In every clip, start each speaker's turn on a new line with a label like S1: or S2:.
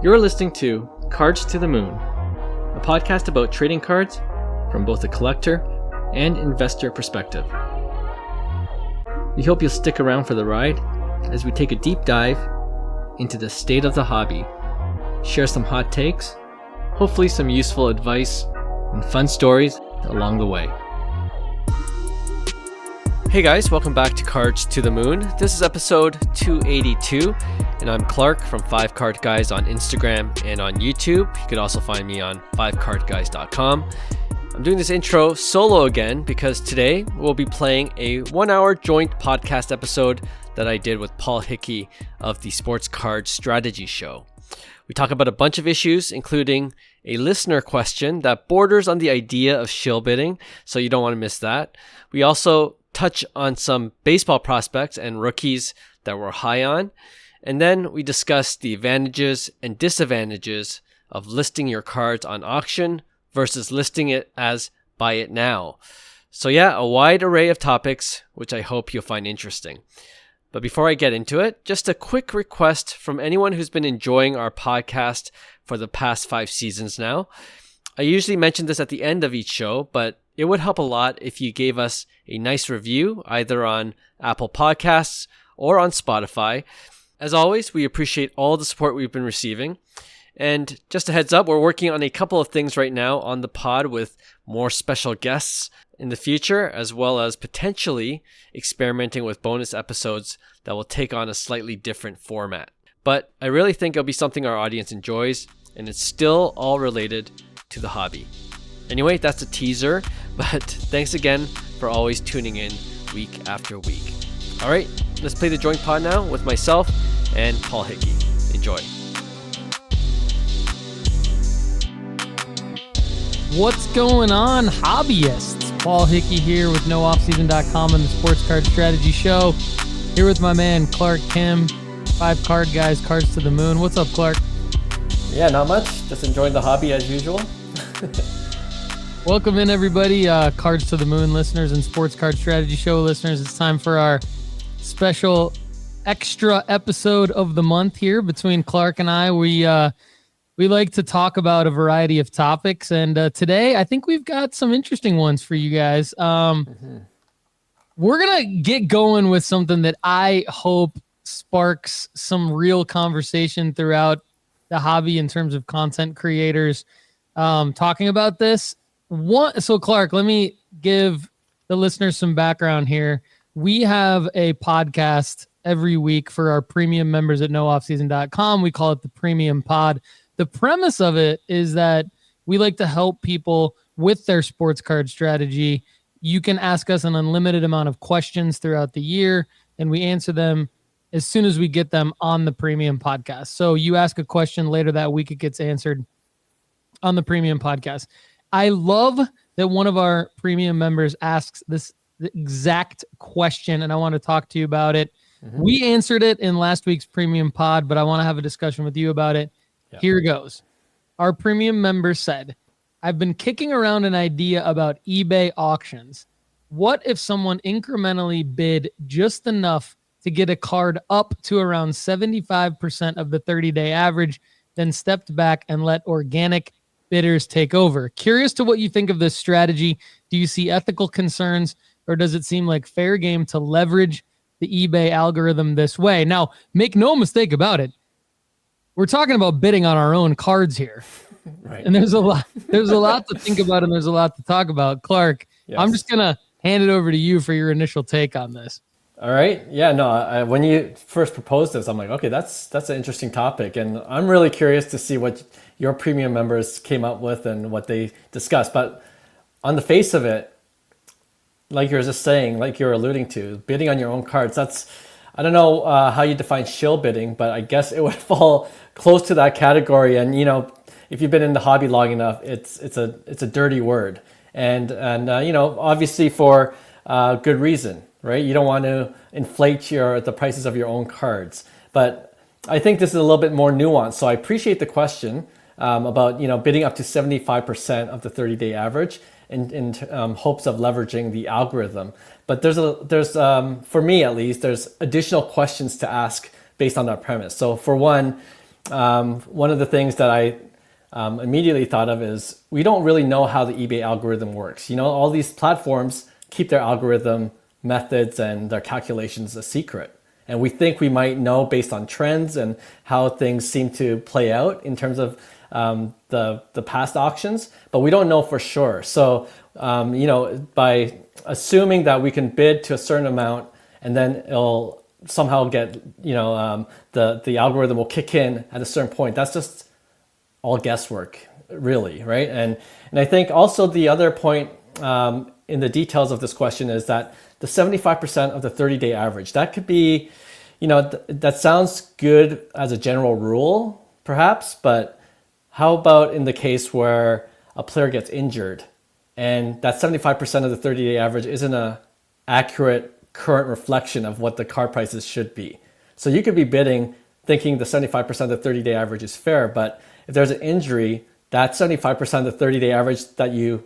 S1: You're listening to Cards to the Moon, a podcast about trading cards from both a collector and investor perspective. We hope you'll stick around for the ride as we take a deep dive into the state of the hobby, share some hot takes, hopefully some useful advice, and fun stories along the way. Hey guys, welcome back to Cards to the Moon. This is episode 282, and I'm Clark from 5Card Guys on Instagram and on YouTube. You can also find me on 5cardguys.com. I'm doing this intro solo again because today we'll be playing a 1-hour joint podcast episode that I did with Paul Hickey of the Sports Card Strategy Show. We talk about a bunch of issues, including a listener question that borders on the idea of shill bidding, so you don't want to miss that. We also touch on some baseball prospects and rookies that we're high on. And then we discuss the advantages and disadvantages of listing your cards on auction versus listing it as buy it now. So yeah, a wide array of topics, which I hope you'll find interesting. But before I get into it, just a quick request from anyone who's been enjoying our podcast for the past 5 seasons now. I usually mention this at the end of each show, but it would help a lot if you gave us a nice review, either on Apple Podcasts or on Spotify. As always, we appreciate all the support we've been receiving. And just a heads up, we're working on a couple of things right now on the pod with more special guests in the future, as well as potentially experimenting with bonus episodes that will take on a slightly different format. But I really think it'll be something our audience enjoys, and it's still all related to the hobby. Anyway, that's a teaser, but thanks again for always tuning in week after week. All right, let's play the joint pod now with myself and Paul Hickey. Enjoy.
S2: What's going on, hobbyists? Paul Hickey here with NoOffSeason.com and the Sports Card Strategy Show. Here with my man, Clark Kim, 5Card Guys, Cards to the Moon. What's up, Clark?
S1: Yeah, not much. Just enjoying the hobby as usual.
S2: Welcome in, everybody, Cards to the Moon listeners and Sports Card Strategy Show listeners. It's time for our special extra episode of the month here between Clark and I. We like to talk about a variety of topics, and today I think we've got some interesting ones for you guys. We're going to get going with something that I hope sparks some real conversation throughout the hobby in terms of content creators talking about this. So Clark, let me give the listeners some background here. We have a podcast every week for our premium members at NoOffSeason.com. We call it the Premium Pod. The premise of it is that we like to help people with their sports card strategy. You can ask us an unlimited amount of questions throughout the year, and we answer them as soon as we get them on the Premium Podcast. So you ask a question later that week, it gets answered on the Premium Podcast. I love that one of our premium members asks this exact question, and I want to talk to you about it. Mm-hmm. We answered it in last week's Premium Pod, but I want to have a discussion with you about it. Yeah. Here goes. Our premium member said, I've been kicking around an idea about eBay auctions. What if someone incrementally bid just enough to get a card up to around 75% of the 30-day average, then stepped back and let organic bidders take over? Curious to what you think of this strategy. Do you see ethical concerns, or does it seem like fair game to leverage the eBay algorithm this way? Now, make no mistake about it. We're talking about bidding on our own cards here. Right. And there's a lot to think about, and there's a lot to talk about. Clark, yes. I'm just going to hand it over to you for your initial take on this.
S1: All right. Yeah, no, when you first proposed this, I'm like, okay, that's an interesting topic. And I'm really curious to see what your premium members came up with and what they discussed. But on the face of it, like you're just saying, like you're alluding to, bidding on your own cards, I don't know how you define shill bidding, but I guess it would fall close to that category. And, you know, if you've been in the hobby long enough, it's a dirty word. And you know, obviously for good reason. Right? You don't want to inflate the prices of your own cards. But I think this is a little bit more nuanced. So I appreciate the question about, you know, bidding up to 75% of the 30-day average in hopes of leveraging the algorithm. But there's for me at least, there's additional questions to ask based on that premise. So for one, one of the things that I immediately thought of is we don't really know how the eBay algorithm works. All these platforms keep their algorithm methods and their calculations a secret. And we think we might know based on trends and how things seem to play out in terms of the past auctions, but we don't know for sure. So, by assuming that we can bid to a certain amount and then it'll somehow get, the algorithm will kick in at a certain point, that's just all guesswork, really, right? And I think also the other point in the details of this question is that the 75% of the 30-day average, that could be, that sounds good as a general rule, perhaps, but how about in the case where a player gets injured and that 75% of the 30-day average isn't an accurate current reflection of what the card prices should be? So you could be bidding thinking the 75% of the 30-day average is fair, but if there's an injury, that 75% of the 30-day average that you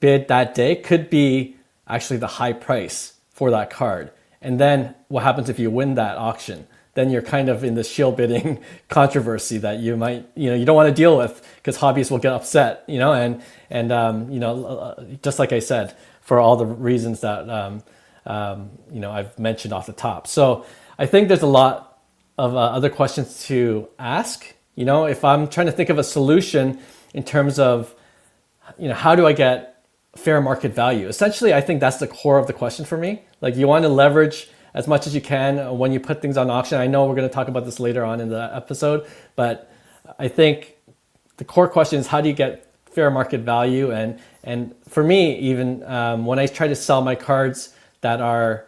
S1: bid that day could be actually the high price for that card. And then what happens if you win that auction? Then you're kind of in the shield bidding controversy that you might, you don't want to deal with because hobbyists will get upset, and just like I said, for all the reasons that, I've mentioned off the top. So I think there's a lot of other questions to ask. If I'm trying to think of a solution in terms of, how do I get fair market value? Essentially, I think that's the core of the question for me. Like, you want to leverage as much as you can when you put things on auction. I know we're going to talk about this later on in the episode, but I think the core question is how do you get fair market value? And for me, even when I try to sell my cards that are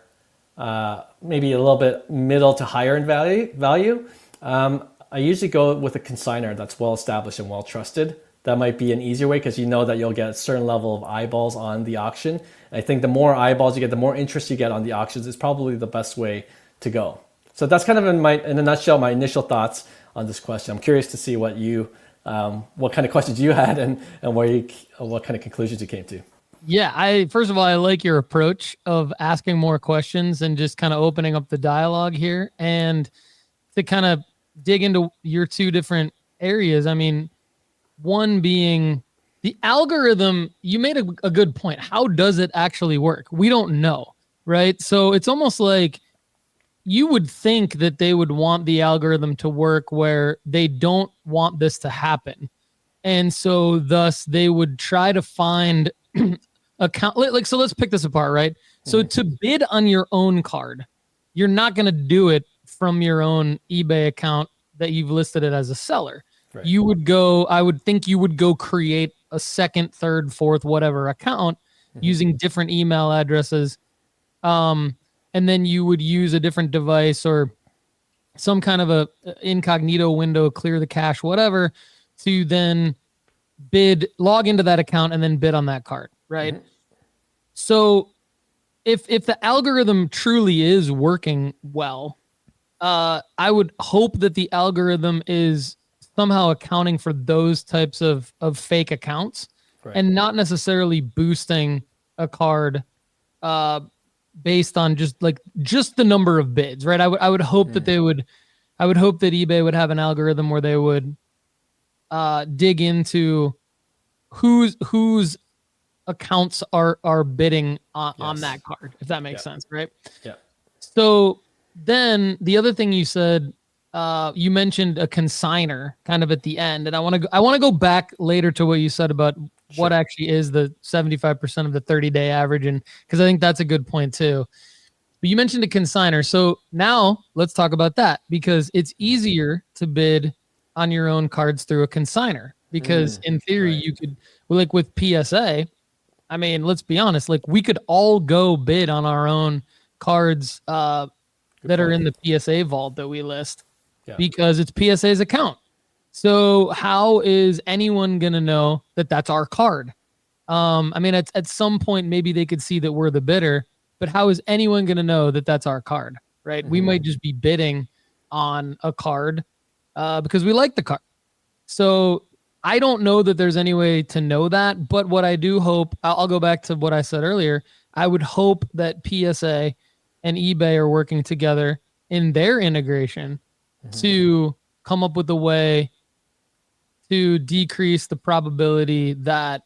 S1: maybe a little bit middle to higher in value, I usually go with a consignor that's well established and well trusted. That might be an easier way because you know that you'll get a certain level of eyeballs on the auction. And I think the more eyeballs you get, the more interest you get on the auctions is probably the best way to go. So that's kind of in a nutshell, my initial thoughts on this question. I'm curious to see what kind of questions you had and what kind of conclusions you came to.
S2: Yeah, first of all, I like your approach of asking more questions and just kind of opening up the dialogue here and to kind of dig into your two different areas. I mean, one being the algorithm, you made a good point. How does it actually work? We don't know, right? So it's almost like you would think that they would want the algorithm to work where they don't want this to happen. And so thus they would try to find so let's pick this apart, right? So to bid on your own card, you're not going to do it from your own eBay account that you've listed it as a seller. Right. I would think you would go create a second, third, fourth, whatever account using different email addresses. And then you would use a different device or some kind of a incognito window, clear the cache, whatever, to then log into that account and then bid on that card, right? Mm-hmm. So if the algorithm truly is working well, I would hope that the algorithm is somehow accounting for those types of fake accounts, right, and not necessarily boosting a card based on just the number of bids, right? I would hope that I would hope that eBay would have an algorithm where they would dig into whose accounts are bidding on that card, if that makes sense, right? Yeah. So then the other thing you said, you mentioned a consignor kind of at the end, and I want to go back later to what you said about what actually is the 75% of the 30-day average, and because I think that's a good point too. But you mentioned a consignor, so now let's talk about that because it's easier to bid on your own cards through a consignor because in theory you could, like with PSA. I mean, let's be honest, like we could all go bid on our own cards that are in the PSA vault that we list. Yeah. Because it's PSA's account. So how is anyone going to know that that's our card? I mean, at some point, maybe they could see that we're the bidder, but how is anyone going to know that that's our card, right? Mm-hmm. We might just be bidding on a card because we like the card. So I don't know that there's any way to know that, but what I do hope, I'll go back to what I said earlier, I would hope that PSA and eBay are working together in their integration to come up with a way to decrease the probability that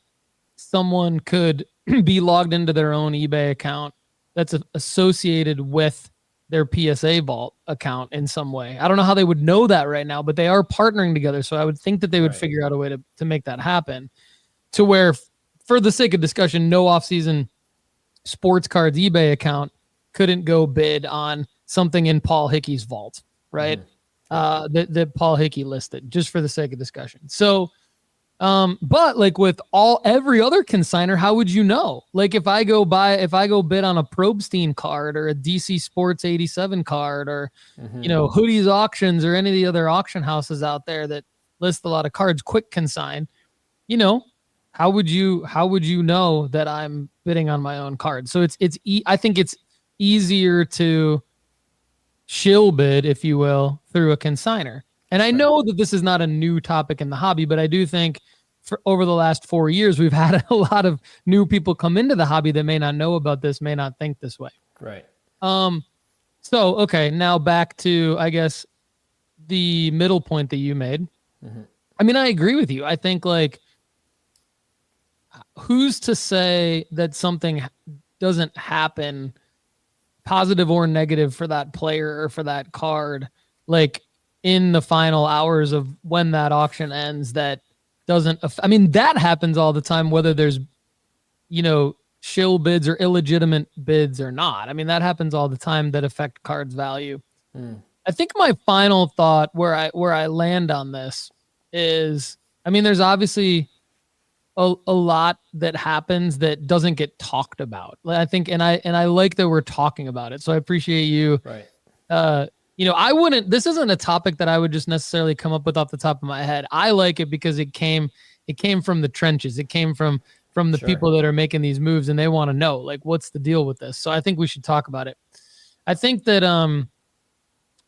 S2: someone could be logged into their own eBay account that's associated with their PSA Vault account in some way. I don't know how they would know that right now, but they are partnering together. So I would think that they would figure out a way to make that happen, to where, for the sake of discussion, no off-season sports cards eBay account couldn't go bid on something in Paul Hickey's vault, right? That Paul Hickey listed, just for the sake of discussion. So, but like with every other consigner, how would you know? Like if I go bid on a Probstein card or a DC Sports 87 card or, Hoodies Auctions or any of the other auction houses out there that list a lot of cards, quick consign, how would you know that I'm bidding on my own card? So I think it's easier to shill bid, if you will, through a consigner. And I know that this is not a new topic in the hobby, but I do think over the last 4 years, we've had a lot of new people come into the hobby that may not know about this, may not think this way.
S1: Right.
S2: So, okay, now back to, I guess, the middle point that you made. I mean, I agree with you. I think, like, who's to say that something doesn't happen, positive or negative, for that player or for that card, like in the final hours of when that auction ends, that doesn't, I mean, that happens all the time, whether there's, shill bids or illegitimate bids or not. I mean, that happens all the time that affect cards' value. I think my final thought where I land on this is, I mean, there's obviously a lot that happens that doesn't get talked about. I think, and I like that we're talking about it. So I appreciate you.
S1: Right.
S2: This isn't a topic that I would just necessarily come up with off the top of my head. I like it because it came from the trenches. It came from the people that are making these moves, and they want to know, like, what's the deal with this? So I think we should talk about it. I think that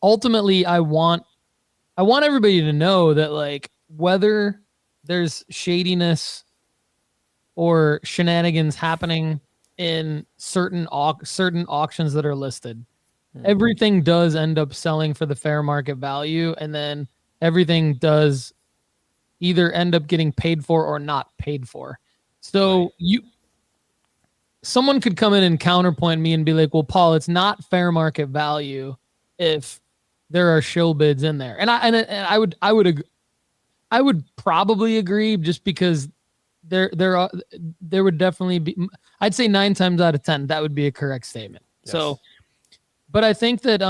S2: ultimately I want everybody to know that, like, whether there's shadiness or shenanigans happening in certain auctions that are listed, everything does end up selling for the fair market value, and then everything does either end up getting paid for or not paid for. So someone could come in and counterpoint me and be like, well, Paul, it's not fair market value if there are shill bids in there. And I would probably agree, just because there would definitely be, I'd say 9 times out of 10, that would be a correct statement. Yes. So, but I think that,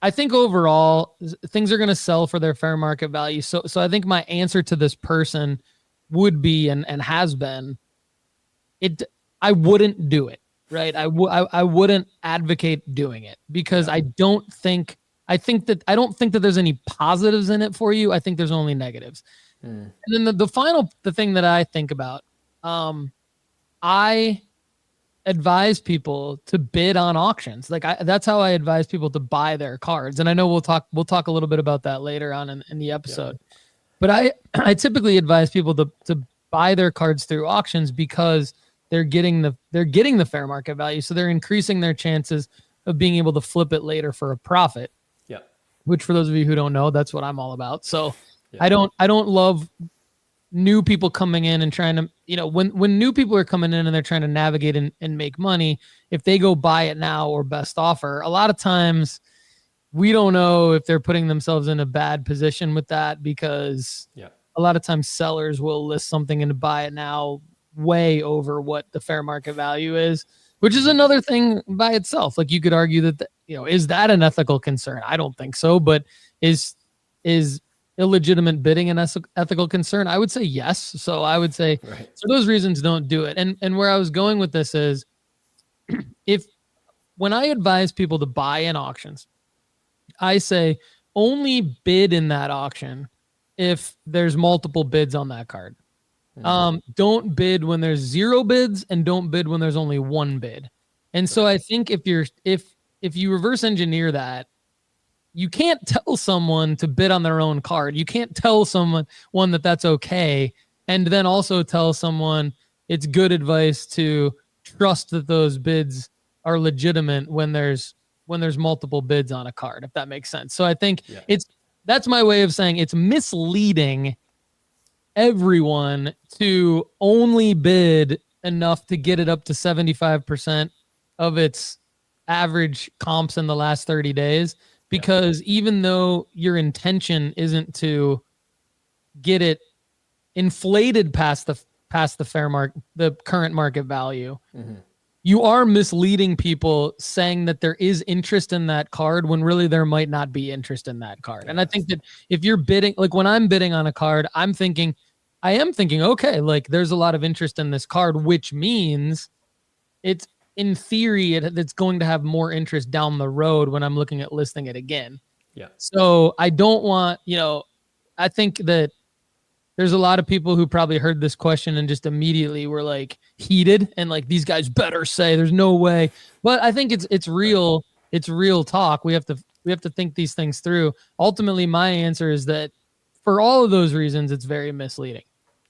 S2: I think overall things are going to sell for their fair market value. So I think my answer to this person would be, and has been, I wouldn't do it. Right. I wouldn't advocate doing it, because I don't think that there's any positives in it for you. I think there's only negatives. And then the thing that I think about, I advise people to bid on auctions. Like that's how I advise people to buy their cards. And I know we'll talk a little bit about that later on in the episode. Yeah. But I typically advise people to buy their cards through auctions, because they're getting the fair market value. So they're increasing their chances of being able to flip it later for a profit.
S1: Yeah.
S2: Which, for those of you who don't know, that's what I'm all about. So yeah. I don't love new people coming in and trying to, when new people are coming in and they're trying to navigate and make money, if they go buy it now or best offer, a lot of times we don't know if they're putting themselves in a bad position with that, because a lot of times sellers will list something and buy it now way over what the fair market value is, which is another thing by itself. Like, you could argue that, is that an ethical concern? I don't think so, but is illegitimate bidding an ethical concern? I would say yes. So I would say, for those reasons, don't do it. And where I was going with this is, when I advise people to buy in auctions, I say only bid in that auction if there's multiple bids on that card. Don't bid when there's 0 bids, and don't bid when there's only 1 bid. And so I think if you reverse engineer that, you can't tell someone to bid on their own card. You can't tell someone that that's okay, and then also tell someone it's good advice to trust that those bids are legitimate when there's multiple bids on a card, if that makes sense. So I think that's my way of saying it's misleading everyone to only bid enough to get it up to 75% of its average comps in the last 30 days. Because even though your intention isn't to get it inflated past the fair market, the current market value, you are misleading people saying that there is interest in that card when really there might not be interest in that card. And I think that if you're bidding, like when I'm bidding on a card, I am thinking, okay, like there's a lot of interest in this card, which means it's in theory, it's going to have more interest down the road when I'm looking at listing it again.
S1: Yeah.
S2: So I don't want, I think that there's a lot of people who probably heard this question and just immediately were like heated and like, these guys better say there's no way. But I think it's real. Right. It's real talk. We have to think these things through. Ultimately, my answer is that for all of those reasons, it's very misleading.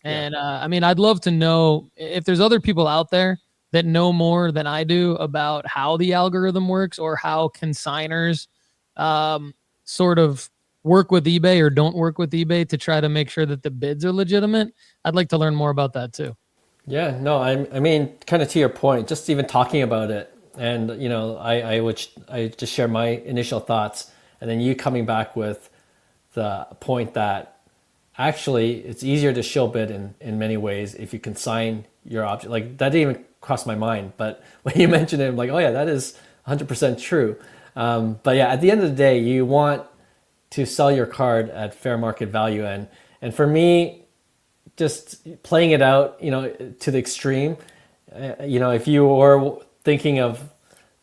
S2: And I mean, I'd love to know if there's other people out there that know more than I do about how the algorithm works or how consigners sort of work with eBay or don't work with eBay to try to make sure that the bids are legitimate. I'd like to learn more about that too.
S1: Yeah, no, I mean, kind of to your point, just even talking about it, and I just share my initial thoughts, and then you coming back with the point that actually it's easier to shill bid in many ways if you consign your object. Like that didn't even cross my mind, but when you mentioned it, I'm like, oh yeah, that is 100% true. But yeah, at the end of the day, you want to sell your card at fair market value. And for me, just playing it out, to the extreme, if you were thinking of,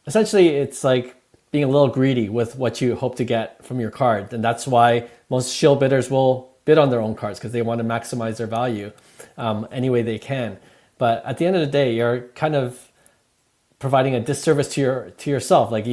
S1: essentially it's like being a little greedy with what you hope to get from your card. And that's why most shill bidders will bid on their own cards because they want to maximize their value any way they can. But at the end of the day, you're kind of providing a disservice to yourself. Like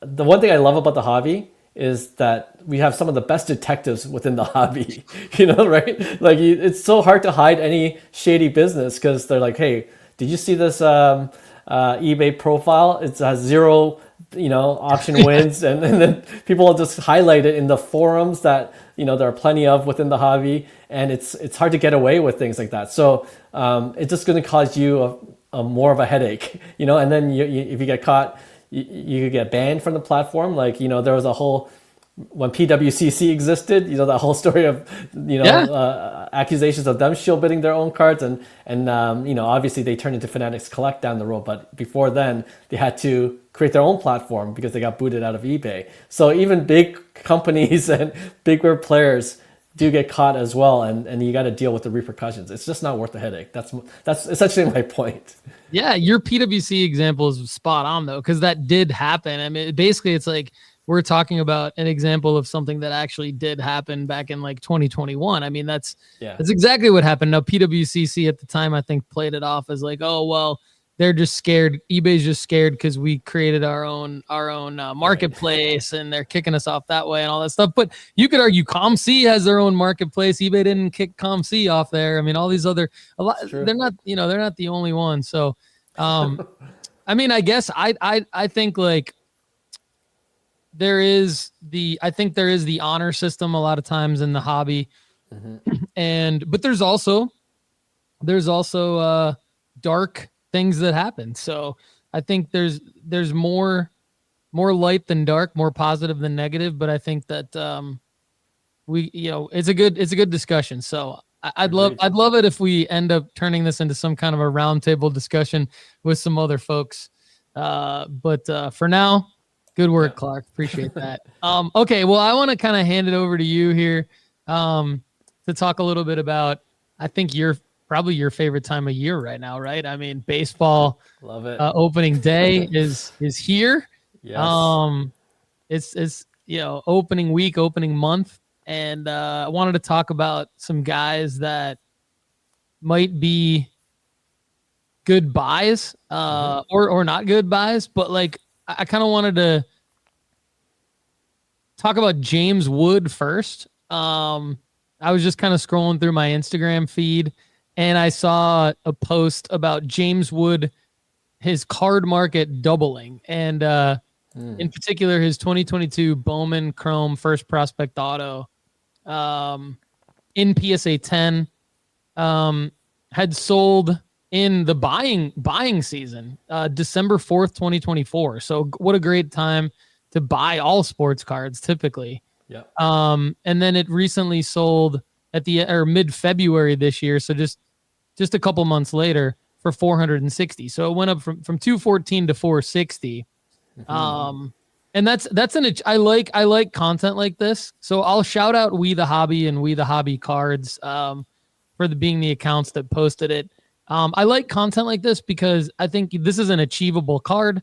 S1: the one thing I love about the hobby is that we have some of the best detectives within the hobby, right? Like it's so hard to hide any shady business because they're like, hey, did you see this eBay profile? It has 0, option wins. And then people will just highlight it in the forums that, there are plenty of within the hobby. And it's hard to get away with things like that. So it's just going to cause you a more of a headache, and then if you get caught, you could get banned from the platform. Like, there was a whole, when PWCC existed, that whole story of, accusations of them shill bidding their own cards. And obviously they turned into Fanatics Collect down the road. But before then, they had to create their own platform because they got booted out of eBay. So even big companies and bigger players do get caught as well. And you got to deal with the repercussions. It's just not worth the headache. That's essentially my point.
S2: Yeah, your PwC example is spot on though, because that did happen. I mean, basically, it's like we're talking about an example of something that actually did happen back in like 2021. I mean, that's exactly what happened. Now, PwCC at the time, I think, played it off as like, oh well, they're just scared. eBay's just scared because we created our own marketplace, and they're kicking us off that way and all that stuff. But you could argue ComC has their own marketplace. eBay didn't kick ComC off there. I mean, all these other they're not the only ones. So, I mean, I guess I think like there is the honor system a lot of times in the hobby, but there's also dark things that happen. So I think there's more light than dark, more positive than negative. But I think that it's a good discussion. So I'd love it if we end up turning this into some kind of a roundtable discussion with some other folks. But for now, good work, Clark. Appreciate that. Okay, well, I want to kind of hand it over to you here to talk a little bit about, I think probably your favorite time of year right now, right? I mean, baseball,
S1: love it.
S2: Opening day is here.
S1: Yes.
S2: It's opening week, opening month, and I wanted to talk about some guys that might be good buys, or not good buys, but like I kind of wanted to talk about James Wood first. I was just kind of scrolling through my Instagram feed, and I saw a post about James Wood, his card market doubling. And In particular, his 2022 Bowman Chrome First Prospect Auto in PSA 10 had sold in the buying season, December 4th, 2024. So what a great time to buy all sports cards typically.
S1: Yep.
S2: And then it recently sold at the mid-February this year, so just a couple months later for 460. So it went up from 214 to 460. And I like content like this. So I'll shout out We the Hobby and We the Hobby Cards for being the accounts that posted it. I like content like this because I think this is an achievable card.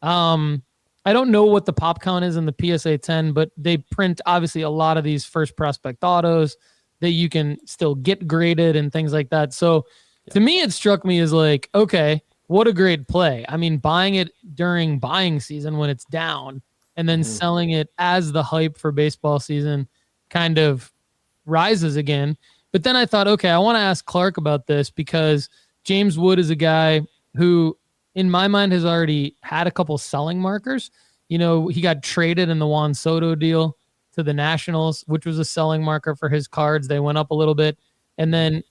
S2: I don't know what the pop count is in the PSA 10, but they print obviously a lot of these first prospect autos that you can still get graded and things like that. So to me, it struck me as like, okay, what a great play. I mean, buying it during buying season when it's down and then selling it as the hype for baseball season kind of rises again. But then I thought, okay, I want to ask Clark about this because James Wood is a guy who, in my mind, has already had a couple selling markers. You know, he got traded in the Juan Soto deal to the Nationals, which was a selling marker for his cards. They went up a little bit. And then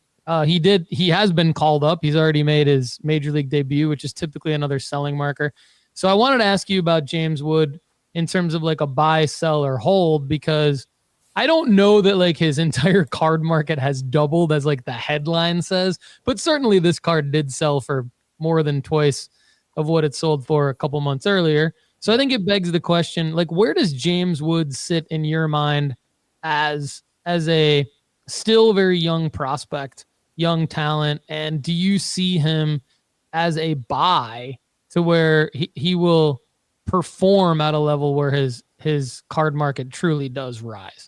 S2: he has been called up. He's already made his major league debut, which is typically another selling marker. So I wanted to ask you about James Wood in terms of like a buy, sell, or hold, because I don't know that like his entire card market has doubled as like the headline says, but certainly this card did sell for more than twice of what it sold for a couple months earlier. So I think it begs the question, like, where does James Wood sit in your mind as a still very young prospect, young talent? And do you see him as a buy to where he will perform at a level where his card market truly does rise?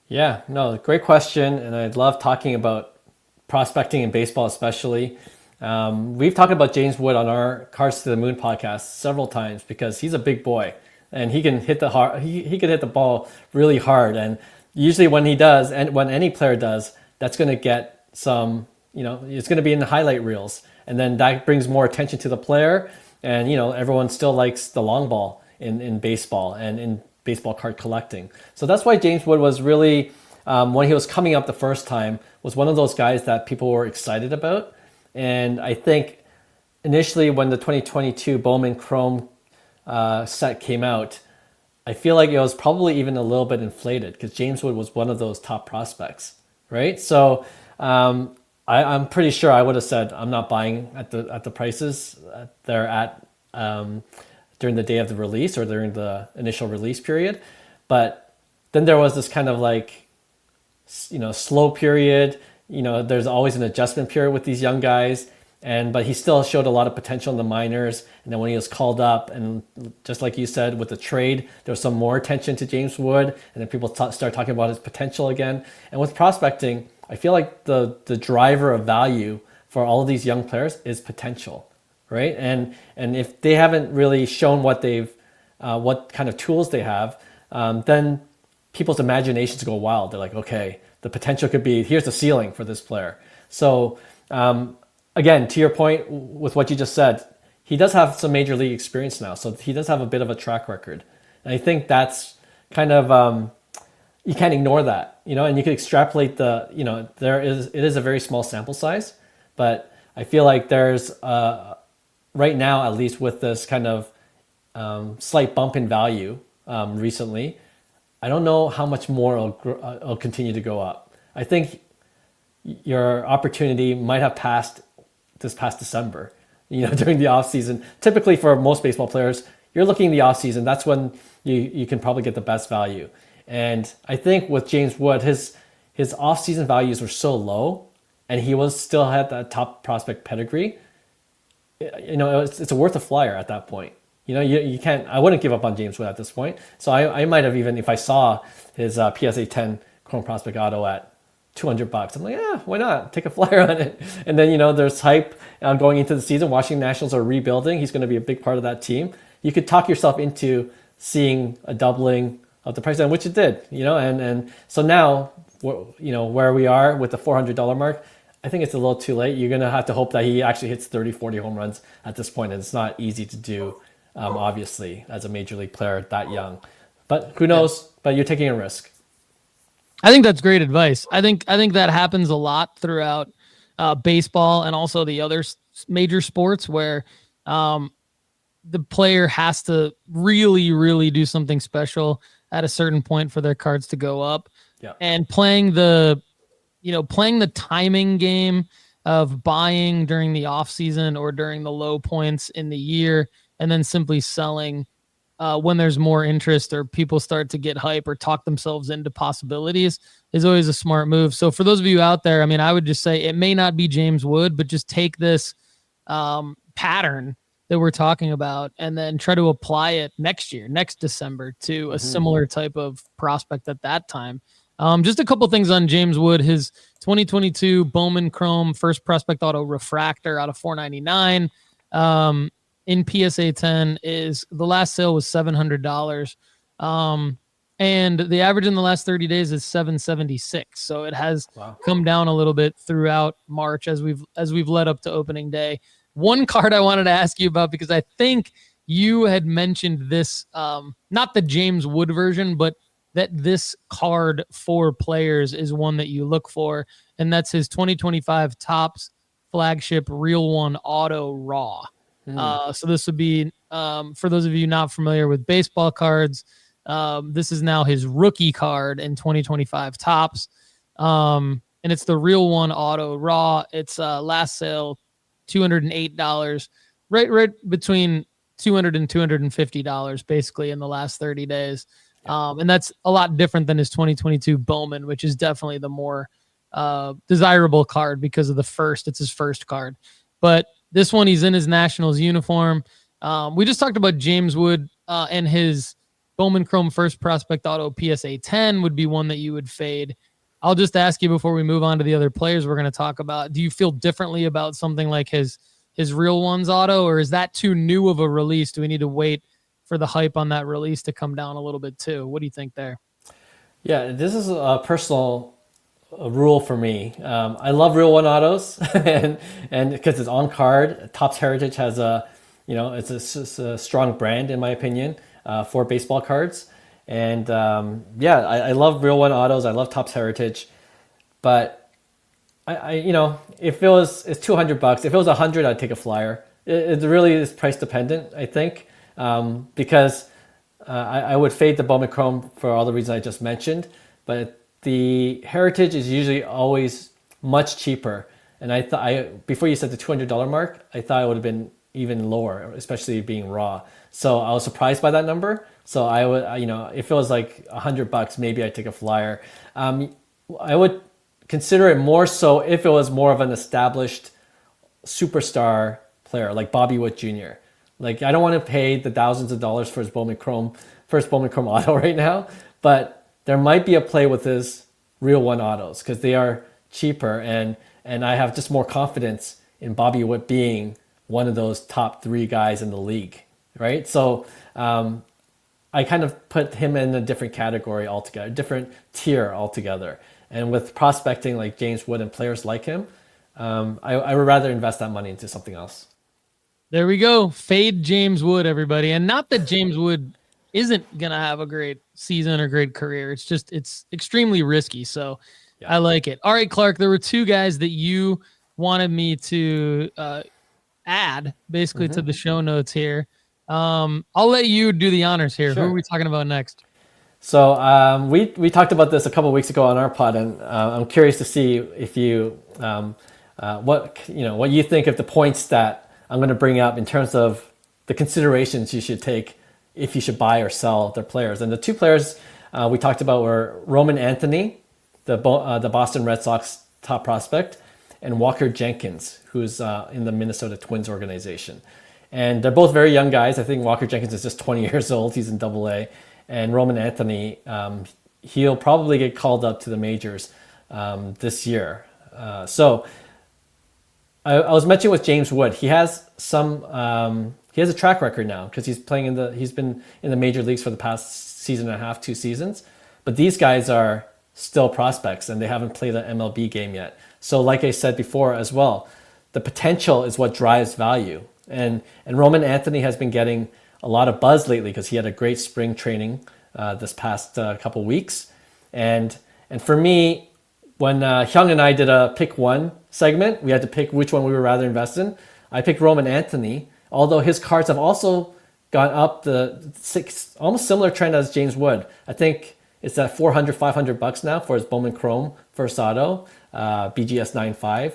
S1: Yeah, no, great question. And I love talking about prospecting in baseball, especially. We've talked about James Wood on our Cards to the Moon podcast several times because he's a big boy and he can hit he can hit the ball really hard. And usually when he does, and when any player does, that's going to get some, it's going to be in the highlight reels. And then that brings more attention to the player. And, everyone still likes the long ball in baseball and in baseball card collecting. So that's why James Wood was really, when he was coming up the first time, was one of those guys that people were excited about. And I think initially when the 2022 Bowman Chrome set came out, I feel like it was probably even a little bit inflated because James Wood was one of those top prospects, right? So I'm pretty sure I would have said I'm not buying at the prices they're at during the day of the release or during the initial release period. But then there was this kind of like, slow period. There's always an adjustment period with these young guys, but he still showed a lot of potential in the minors. And then when he was called up, and just like you said, with the trade, there was some more attention to James Wood, and then people start talking about his potential again. And with prospecting, I feel like the driver of value for all of these young players is potential, right? And if they haven't really shown what kind of tools they have, then people's imaginations go wild. They're like, okay, the potential could be, here's the ceiling for this player. So again, to your point with what you just said, he does have some major league experience now. So he does have a bit of a track record. And I think that's kind of, you can't ignore that, and you can extrapolate it is a very small sample size, but I feel like there's, right now, at least with this kind of slight bump in value recently, I don't know how much more it'll continue to go up. I think your opportunity might have passed this past December, during the off season. Typically for most baseball players, you're looking in the off season. That's when you can probably get the best value. And I think with James Wood, his off season values were so low and he still had that top prospect pedigree. It's a worth a flyer at that point. You can't, I wouldn't give up on James Wood at this point. So I might have, even if I saw his PSA 10 Chrome Prospect Auto at $200, I'm like, yeah, why not? Take a flyer on it. And then, there's hype going into the season. Washington Nationals are rebuilding. He's going to be a big part of that team. You could talk yourself into seeing a doubling of the price, which it did, and so now, where we are with the $400 mark, I think it's a little too late. You're going to have to hope that he actually hits 30, 40 home runs at this point, and it's not easy to do obviously, as a major league player that young. But who knows? But you're taking a risk.
S2: I think that's great advice. I think that happens a lot throughout baseball and also the other major sports where um, the player has to really, really do something special at a certain point for their cards to go up.
S1: Yeah.
S2: And playing the timing game of buying during the off season or during the low points in the year, and then simply selling when there's more interest or people start to get hype or talk themselves into possibilities is always a smart move. So for those of you out there, I mean, I would just say it may not be James Wood, but just take this pattern that we're talking about and then try to apply it next year, next December, to a similar type of prospect at that time. Just a couple things on James Wood. His 2022 Bowman Chrome first prospect auto refractor out of 499 in PSA 10 is the last sale was $700. And the average in the last 30 days is 776. So it has come down a little bit throughout March as we've led up to opening day. One card I wanted to ask you about, because I think you had mentioned this, not the James Wood version, but that this card for players is one that you look for, and that's his 2025 Topps flagship Real One Auto Raw. So this would be, for those of you not familiar with baseball cards, this is now his rookie card in 2025 Topps. And it's the Real One Auto Raw. It's last sale $208, right between $200 and $250 basically in the last 30 days. And that's a lot different than his 2022 Bowman, which is definitely the more desirable card because of it's his first card. But this one, he's in his Nationals uniform. We just talked about James Wood and his Bowman Chrome first prospect auto PSA 10 would be one that you would fade. I'll just ask you before we move on to the other players we're going to talk about. Do you feel differently about something like his Real Ones auto, or is that too new of a release? Do we need to wait for the hype on that release to come down a little bit too? What do you think there?
S1: Yeah, this is a personal rule for me. I love Real One autos, and because it's on card. Topps Heritage has it's a strong brand in my opinion for baseball cards. And I love Real One autos. I love Topps Heritage, but if it's $200, if it was $100, I'd take a flyer. It really is price dependent, I think, because I would fade the Bowman Chrome for all the reasons I just mentioned, but the Heritage is usually always much cheaper. And I thought before you said the $200 mark, I thought it would have been even lower, especially being raw. So I was surprised by that number. So I would, if it was like $100, maybe I'd take a flyer. I would consider it more so if it was more of an established superstar player like Bobby Witt Jr. Like, I don't want to pay the thousands of dollars for his first Bowman Chrome auto right now, but there might be a play with his Real One autos because they are cheaper, and I have just more confidence in Bobby Witt being one of those top 3 guys in the league, right? So I kind of put him in a different category altogether, different tier altogether. And with prospecting like James Wood and players like him, I would rather invest that money into something else.
S2: There we go. Fade James Wood, everybody. And not that James Wood isn't going to have a great season or great career. It's just, it's extremely risky. So yeah. I like it. All right, Clark, there were 2 guys that you wanted me to add basically to the show notes here. I'll let you do the honors here. Sure. Who are we talking about next?
S1: So we talked about this a couple of weeks ago on our pod, and I'm curious to see if you what you think of the points that I'm going to bring up in terms of the considerations you should take if you should buy or sell their players. And the 2 players we talked about were Roman Anthony, the Boston Red Sox top prospect, and Walker Jenkins, who's in the Minnesota Twins organization. And they're both very young guys. I think Walker Jenkins is just 20 years old. He's in Double-A. And Roman Anthony, he'll probably get called up to the majors this year. So I was mentioning with James Wood, he has a track record now because he's been in the major leagues for the past season and a half, 2 seasons. But these guys are still prospects and they haven't played an MLB game yet. So like I said before as well, the potential is what drives value. And Roman Anthony has been getting a lot of buzz lately because he had a great spring training this past couple weeks. And for me, when Hyung and I did a pick one segment, we had to pick which one we would rather invest in. I picked Roman Anthony, although his cards have also gone up the almost similar trend as James Wood. I think it's at 400, $500 now for his Bowman Chrome first auto, BGS 95,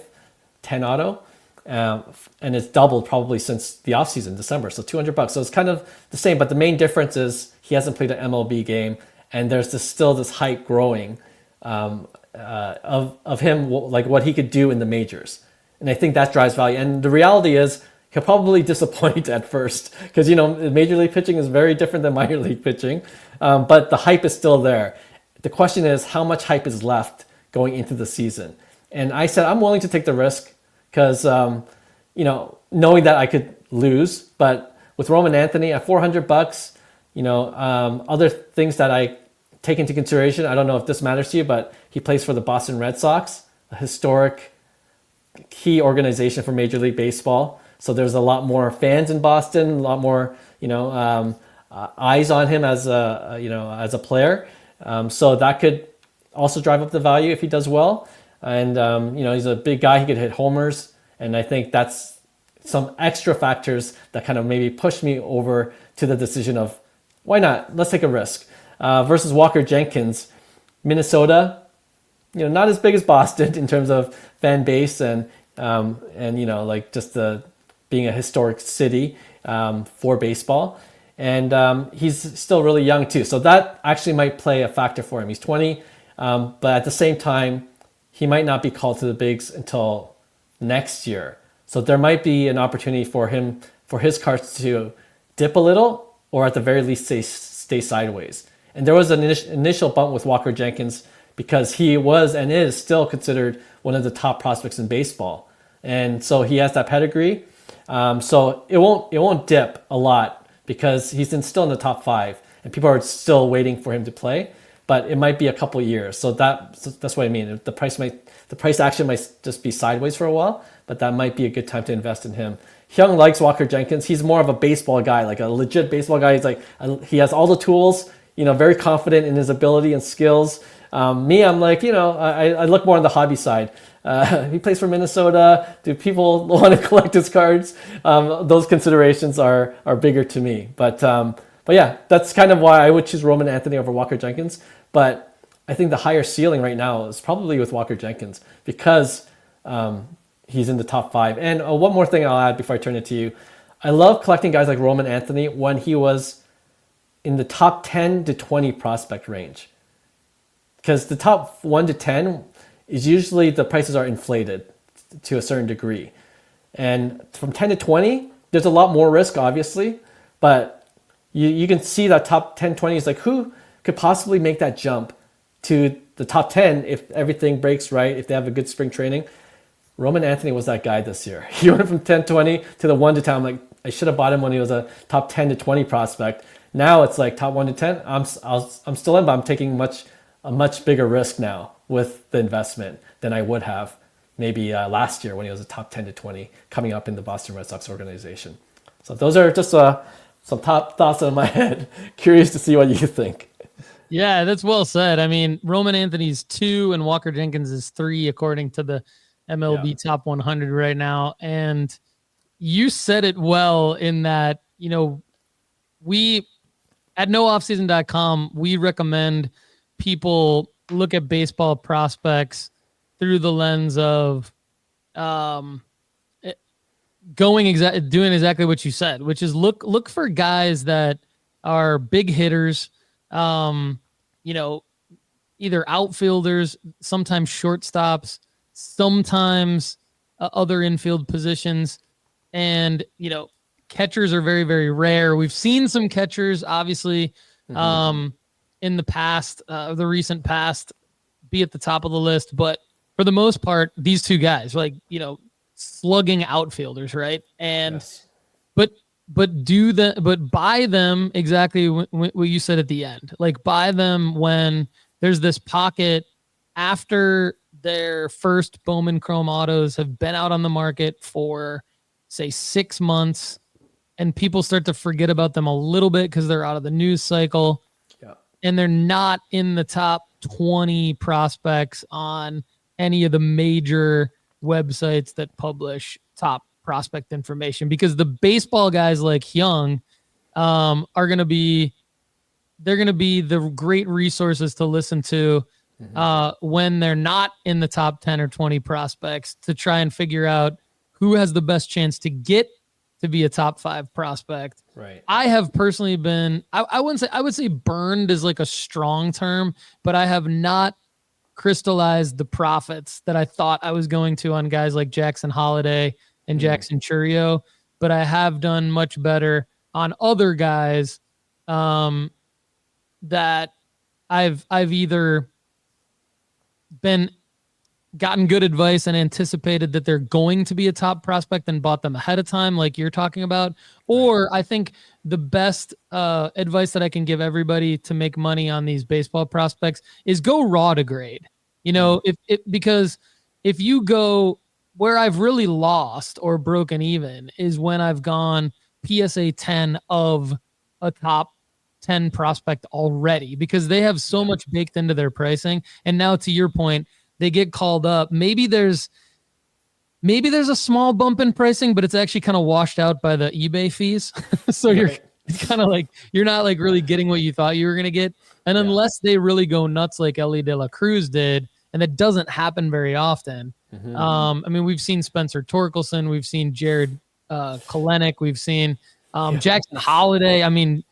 S1: 10 auto. And it's doubled probably since the offseason, December. So $200. So it's kind of the same, but the main difference is he hasn't played an MLB game, and there's still this hype growing of him, like what he could do in the majors. And I think that drives value. And the reality is he'll probably disappoint at first because, major league pitching is very different than minor league pitching. But the hype is still there. The question is how much hype is left going into the season. And I said, I'm willing to take the risk because, knowing that I could lose. But with Roman Anthony at $400, other things that I take into consideration, I don't know if this matters to you, but he plays for the Boston Red Sox, a historic key organization for Major League Baseball. So there's a lot more fans in Boston, a lot more, eyes on him as a player. So that could also drive up the value if he does well. And, he's a big guy. He could hit homers. And I think that's some extra factors that kind of maybe push me over to the decision of why not? Let's take a risk. Versus Walker Jenkins, Minnesota, not as big as Boston in terms of fan base and just being a historic city for baseball. And he's still really young too. So that actually might play a factor for him. He's 20, but at the same time, he might not be called to the bigs until next year. So there might be an opportunity for him, for his cards to dip a little, or at the very least stay sideways. And there was an initial bump with Walker Jenkins because he was and is still considered one of the top prospects in baseball. And so he has that pedigree. So it won't dip a lot because he's still in the top 5 and people are still waiting for him to play, but it might be a couple years. So that's what I mean. The price action might just be sideways for a while, but that might be a good time to invest in him. Hyung likes Walker Jenkins. He's more of a baseball guy, like a legit baseball guy. He has all the tools, very confident in his ability and skills. Me, I'm like, I look more on the hobby side. He plays for Minnesota. Do people want to collect his cards? Those considerations are bigger to me. But yeah, that's kind of why I would choose Roman Anthony over Walker Jenkins. But I think the higher ceiling right now is probably with Walker Jenkins because he's in the top 5. And one more thing I'll add before I turn it to you. I love collecting guys like Roman Anthony when he was in the top 10 to 20 prospect range. Because the top 1 to 10 is usually the prices are inflated to a certain degree. And from 10 to 20, there's a lot more risk, obviously. But you can see that top 10, 20 is like, who could possibly make that jump to the top 10 if everything breaks right, if they have a good spring training? Roman Anthony was that guy this year. He went from 10, 20 to the 1 to 10. I'm like, I should have bought him when he was a top 10 to 20 prospect. Now it's like top 1 to 10. I'm still in, but I'm taking a much bigger risk now with the investment than I would have maybe last year when he was a top 10 to 20 coming up in the Boston Red Sox organization. So those are just some top thoughts in my head. Curious to see what you think.
S2: Yeah, that's well said. I mean, Roman Anthony's 2 and Walker Jenkins is 3 according to the MLB Top 100 right now. And you said it well in that, we at nooffseason.com, we recommend people look at baseball prospects through the lens of doing exactly what you said, which is look for guys that are big hitters, either outfielders, sometimes shortstops, sometimes other infield positions, and catchers are very, very rare. We've seen some catchers, obviously, in the past, the recent past, be at the top of the list, but for the most part, these two guys, slugging outfielders, right? And
S1: Yes.
S2: but buy them exactly what you said at the end. Like buy them when there's this pocket after their first Bowman Chrome autos have been out on the market for say 6 months, and people start to forget about them a little bit because they're out of the news cycle.
S1: Yeah.
S2: And they're not in the top 20 prospects on any of the major websites that publish top prospect information, because the baseball guys like Young are going to be the great resources to listen to when they're not in the top 10 or 20 prospects, to try and figure out who has the best chance to get to be a top 5 prospect.
S1: Right.
S2: I have personally been, I would say burned is like a strong term, but I have not crystallized the profits that I thought I was going to on guys like Jackson Holiday and Jackson Churio, but I have done much better on other guys that I've either gotten good advice and anticipated that they're going to be a top prospect and bought them ahead of time, like you're talking about. Or I think the best advice that I can give everybody to make money on these baseball prospects is go raw to grade. Because if you go where I've really lost or broken even is when I've gone PSA 10 of a top 10 prospect already, because they have so much baked into their pricing. And now, to your point, they get called up. Maybe there's a small bump in pricing, but it's actually kind of washed out by the eBay fees. So you're kind of like, you're not like really getting what you thought you were going to get. And unless they really go nuts like Ellie De La Cruz did, and that doesn't happen very often. I mean, we've seen Spencer Torkelson, we've seen Jared Kalenic, we've seen Jackson Holiday. I mean,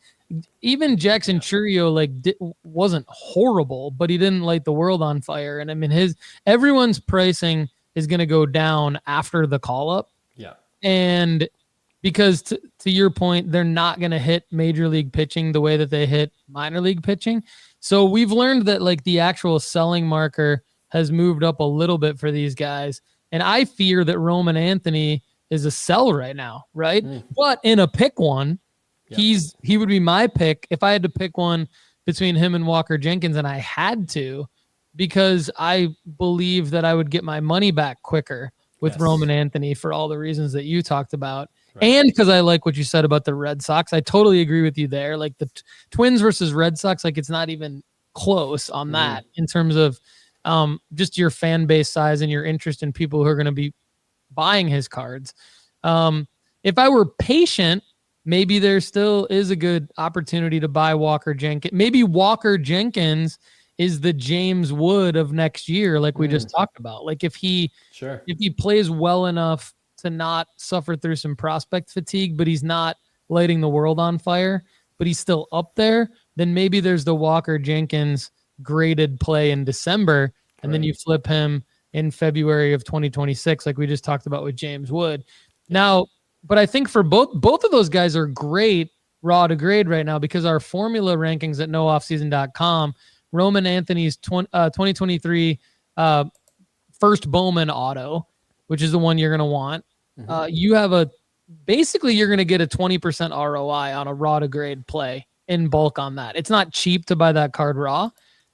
S2: even Jackson Churio wasn't horrible, but he didn't light the world on fire. And I mean, everyone's pricing is going to go down after the call up.
S1: Yeah.
S2: And because to your point, they're not going to hit major league pitching the way that they hit minor league pitching. So we've learned that like the actual selling marker has moved up a little bit for these guys. And I fear that Roman Anthony is a sell right now. Right. But in a pick one, he would be my pick if I had to pick one between him and Walker Jenkins, and I had to, because I believe that I would get my money back quicker with Roman Anthony for all the reasons that you talked about. Right. And because I like what you said about the Red Sox. I totally agree with you there. Like the Twins versus Red Sox, like it's not even close on that in terms of just your fan base size and your interest in people who are going to be buying his cards. If I were patient, maybe there still is a good opportunity to buy Walker Jenkins. Maybe Walker Jenkins is the James Wood of next year, like we just talked about. Like if he plays well enough to not suffer through some prospect fatigue, but he's not lighting the world on fire, but he's still up there, then maybe there's the Walker Jenkins graded play in December, and then you flip him in February of 2026, like we just talked about with James Wood. Now, but I think for both of those guys are great raw to grade right now, because our formula rankings at nooffseason.com, Roman Anthony's 2023 first Bowman auto, which is the one you're going to want. You have basically you're going to get a 20% ROI on a raw to grade play in bulk on that. It's not cheap to buy that card raw.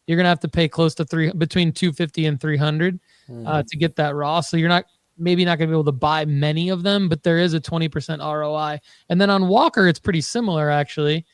S2: You're going to have to pay close to between $250 and $300 to get that raw. So you're maybe not going to be able to buy many of them, but there is a 20% ROI. And then on Walker, it's pretty similar actually.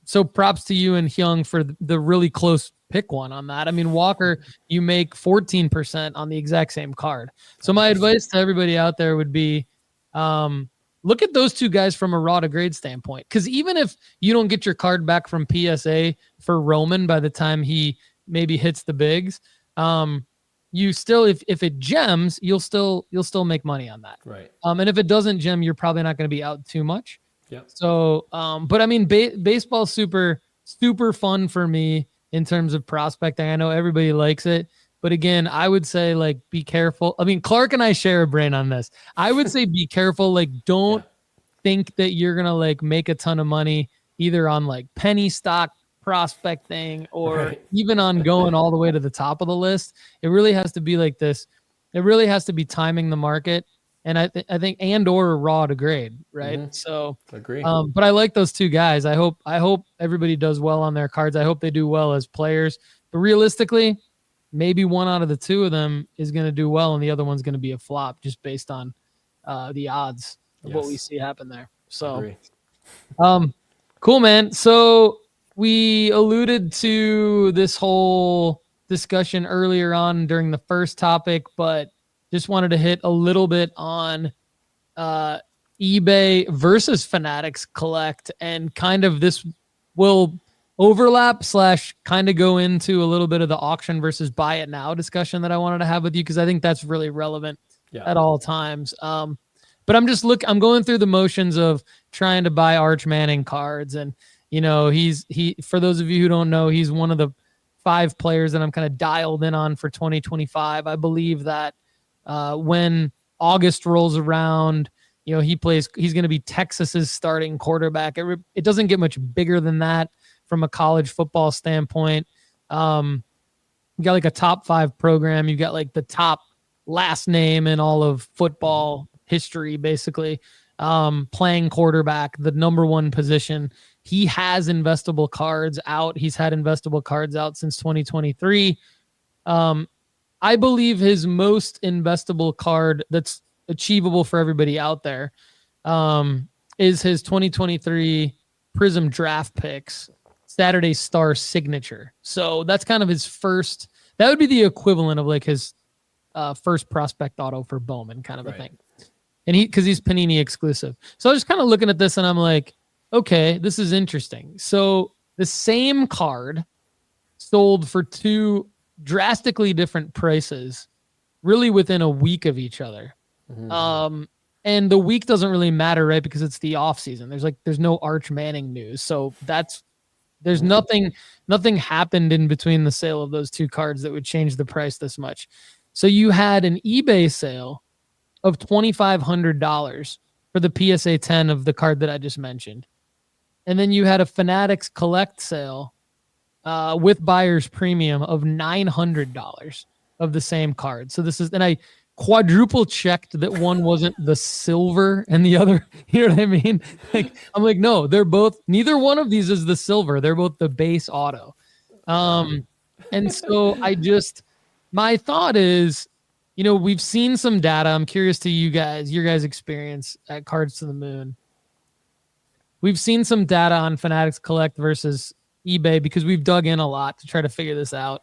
S2: So props to you and Hyung for the really close pick one on that. I mean, Walker, you make 14% on the exact same card. So my advice to everybody out there would be, look at those two guys from a raw to grade standpoint. Because even if you don't get your card back from PSA for Roman by the time he maybe hits the bigs, you still, if it gems, you'll still make money on that.
S1: Right.
S2: And if it doesn't gem, you're probably not going to be out too much.
S1: Yeah.
S2: So, but I mean, baseball's super fun for me in terms of prospecting. I know everybody likes it, but again, I would say like, be careful. I mean, Clark and I share a brain on this. I would say be careful. Like, don't think that you're going to like make a ton of money either on like penny stock prospecting or even on going all the way to the top of the list. It really has to be like this. It really has to be timing the market. And I think and or raw to grade, right? So
S1: agree.
S2: But I like those two guys. I hope everybody does well on their cards. I hope they do well as players. But realistically, maybe one out of the two of them is going to do well, and the other one's going to be a flop just based on the odds. of what we
S1: Yes.
S2: see happen there. So,
S1: Agree.
S2: cool, man. So we alluded to this whole discussion earlier on during the first topic, but just wanted to hit a little bit on eBay versus Fanatics Collect, and kind of this will overlap / kind of go into a little bit of the auction versus buy it now discussion that I wanted to have with you, because I think that's really relevant at all times. But I'm going through the motions of trying to buy Arch Manning cards, and he for those of you who don't know, he's one of the 5 players that I'm kind of dialed in on for 2025. I believe that when August rolls around, he's going to be Texas's starting quarterback. It doesn't get much bigger than that from a college football standpoint. You got like a top 5 program. You got like the top last name in all of football history, basically, playing quarterback, the number 1 position. He has investable cards out. He's had investable cards out since 2023. I believe his most investable card that's achievable for everybody out there is his 2023 Prism draft picks Saturday Star signature. So that's kind of his first. That would be the equivalent of like his first prospect auto for Bowman, kind of a thing. And because he's Panini exclusive. So I was just kind of looking at this and I'm like, okay, this is interesting. So the same card sold for 2 drastically different prices, really within a week of each other. And the week doesn't really matter, right? Because it's the off season. There's no Arch Manning news. So there's nothing happened in between the sale of those 2 cards that would change the price this much. So you had an eBay sale of $2,500 for the PSA 10 of the card that I just mentioned. And then you had a Fanatics Collect sale with buyer's premium of $900 of the same card. So and I quadruple checked that one wasn't the silver and the other, you know what I mean? I'm like, no, neither one of these is the silver. They're both the base auto. And so my thought is, we've seen some data. I'm curious to your guys' experience at Cards to the Moon. We've seen some data on Fanatics Collect versus eBay because we've dug in a lot to try to figure this out.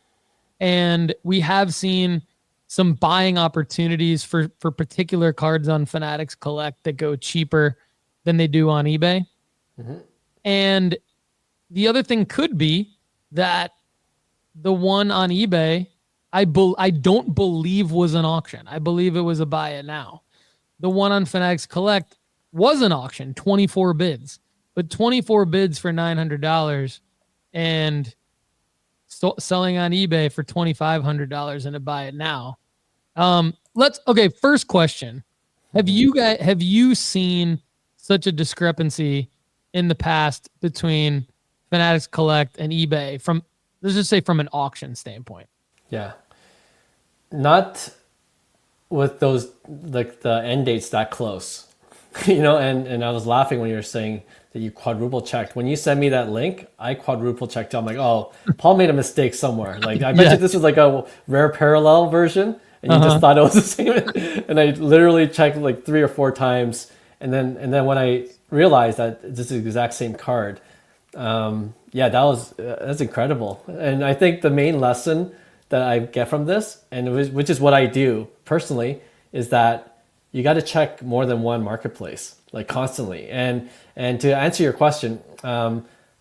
S2: And we have seen some buying opportunities for particular cards on Fanatics Collect that go cheaper than they do on eBay. And the other thing could be that the one on eBay, I don't believe was an auction. I believe it was a buy it now. The one on Fanatics Collect was an auction, 24 bids, but 24 bids for $900 and selling on eBay for $2,500 and a buy it now. First question. Have you seen such a discrepancy in the past between Fanatics Collect and eBay let's just say from an auction standpoint?
S1: Yeah. Not with those, like the end dates that close, and I was laughing when you were saying that you quadruple checked. When you sent me that link, I quadruple checked. I'm like, oh, Paul made a mistake somewhere. Like, I bet you this is like a rare parallel version and you just thought it was the same. And I literally checked like 3 or 4 times. And then when I realized that this is the exact same card, that's incredible. And I think the main lesson that I get from this, which is what I do personally, is that you got to check more than one marketplace, like constantly. And to answer your question,